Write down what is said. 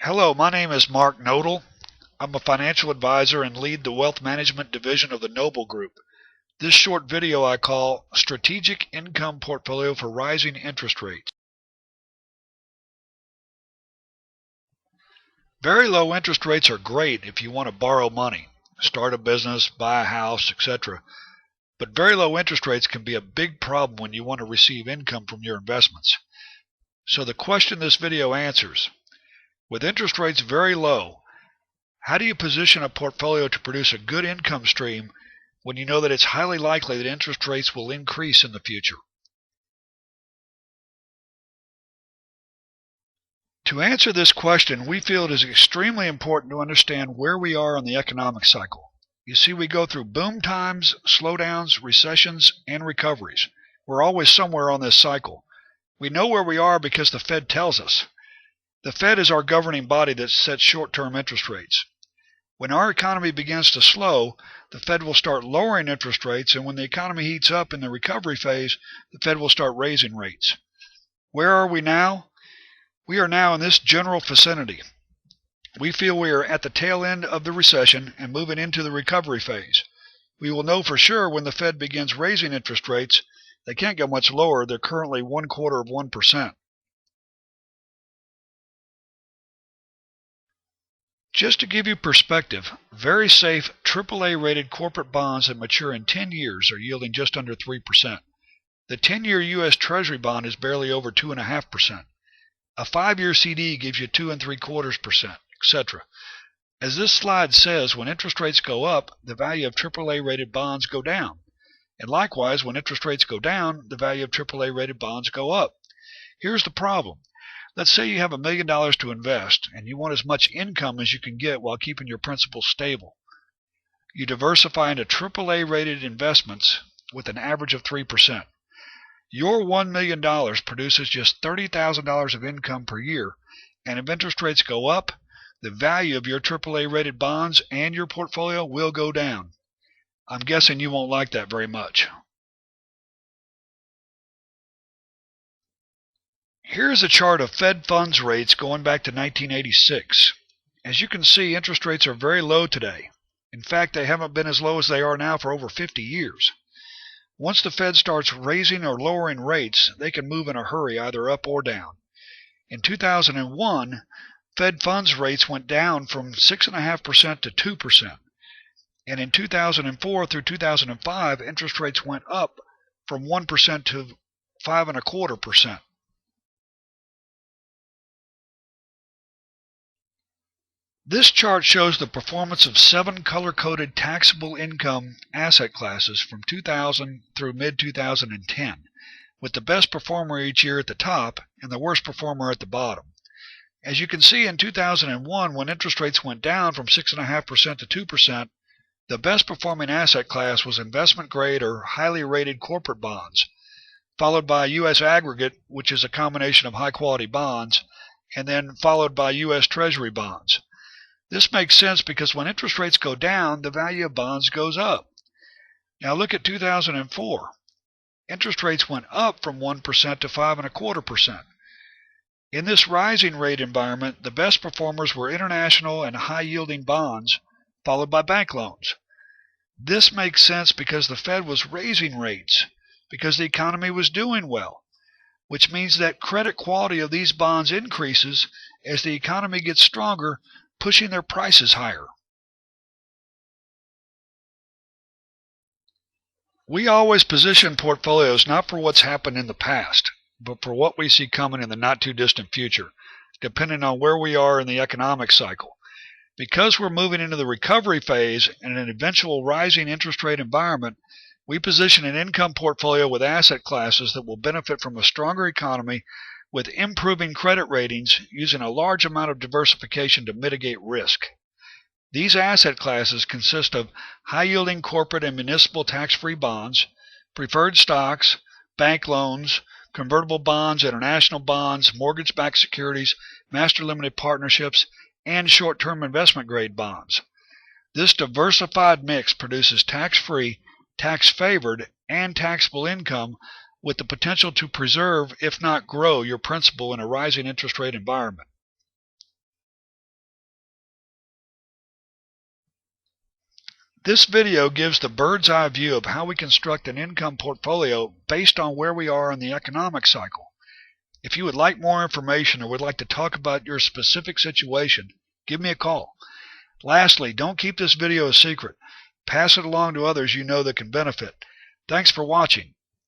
Hello, my name is Mark Nodal. I'm a financial advisor and lead the wealth management division of the Noble Group. This short video I call Strategic Income Portfolio for Rising Interest Rates. Very low interest rates are great if you want to borrow money, start a business, buy a house, etc. But very low interest rates can be a big problem when you want to receive income from your investments. So the question this video answers: with interest rates very low, how do you position a portfolio to produce a good income stream when you know that it's highly likely that interest rates will increase in the future? To answer this question, we feel it is extremely important to understand where we are on the economic cycle. You see, we go through boom times, slowdowns, recessions, and recoveries. We're always somewhere on this cycle. We know where we are because the Fed tells us. The Fed is our governing body that sets short-term interest rates. When our economy begins to slow, the Fed will start lowering interest rates, and when the economy heats up in the recovery phase, the Fed will start raising rates. Where are we now? We are now in this general vicinity. We feel we are at the tail end of the recession and moving into the recovery phase. We will know for sure when the Fed begins raising interest rates. They can't go much lower. They're currently 0.25%. Just to give you perspective, very safe AAA-rated corporate bonds that mature in 10 years are yielding just under 3%. The 10-year U.S. Treasury bond is barely over 2.5%. A 5-year CD gives you 2.75%, etc. As this slide says, when interest rates go up, the value of AAA-rated bonds go down. And likewise, when interest rates go down, the value of AAA-rated bonds go up. Here's the problem. Let's say you have $1 million to invest, and you want as much income as you can get while keeping your principal stable. You diversify into AAA-rated investments with an average of 3%. Your $1 million produces just $30,000 of income per year, and if interest rates go up, the value of your AAA-rated bonds and your portfolio will go down. I'm guessing you won't like that very much. Here's a chart of Fed funds rates going back to 1986. As you can see, interest rates are very low today. In fact, they haven't been as low as they are now for over 50 years. Once the Fed starts raising or lowering rates, they can move in a hurry, either up or down. In 2001, Fed funds rates went down from 6.5% to 2%. And in 2004 through 2005, interest rates went up from 1% to 5.25%. This chart shows the performance of 7 color-coded taxable income asset classes from 2000 through mid-2010, with the best performer each year at the top and the worst performer at the bottom. As you can see, in 2001, when interest rates went down from 6.5% to 2%, the best performing asset class was investment-grade or highly rated corporate bonds, followed by U.S. aggregate, which is a combination of high-quality bonds, and then followed by U.S. Treasury bonds. This makes sense because when interest rates go down, the value of bonds goes up. Now look at 2004. Interest rates went up from 1% to 5.25%. In this rising rate environment, the best performers were international and high-yielding bonds, followed by bank loans. This makes sense because the Fed was raising rates, because the economy was doing well, which means that credit quality of these bonds increases as the economy gets stronger, pushing their prices higher. We always position portfolios not for what's happened in the past, but for what we see coming in the not-too-distant future, depending on where we are in the economic cycle. Because we're moving into the recovery phase and an eventual rising interest rate environment, we position an income portfolio with asset classes that will benefit from a stronger economy with improving credit ratings, using a large amount of diversification to mitigate risk. These asset classes consist of high-yielding corporate and municipal tax-free bonds, preferred stocks, bank loans, convertible bonds, international bonds, mortgage-backed securities, master limited partnerships, and short-term investment-grade bonds. This diversified mix produces tax-free, tax-favored, and taxable income with the potential to preserve, if not grow, your principal in a rising interest rate environment. This video gives the bird's eye view of how we construct an income portfolio based on where we are in the economic cycle. If you would like more information or would like to talk about your specific situation, give me a call. Lastly, don't keep this video a secret. Pass it along to others you know that can benefit. Thanks for watching.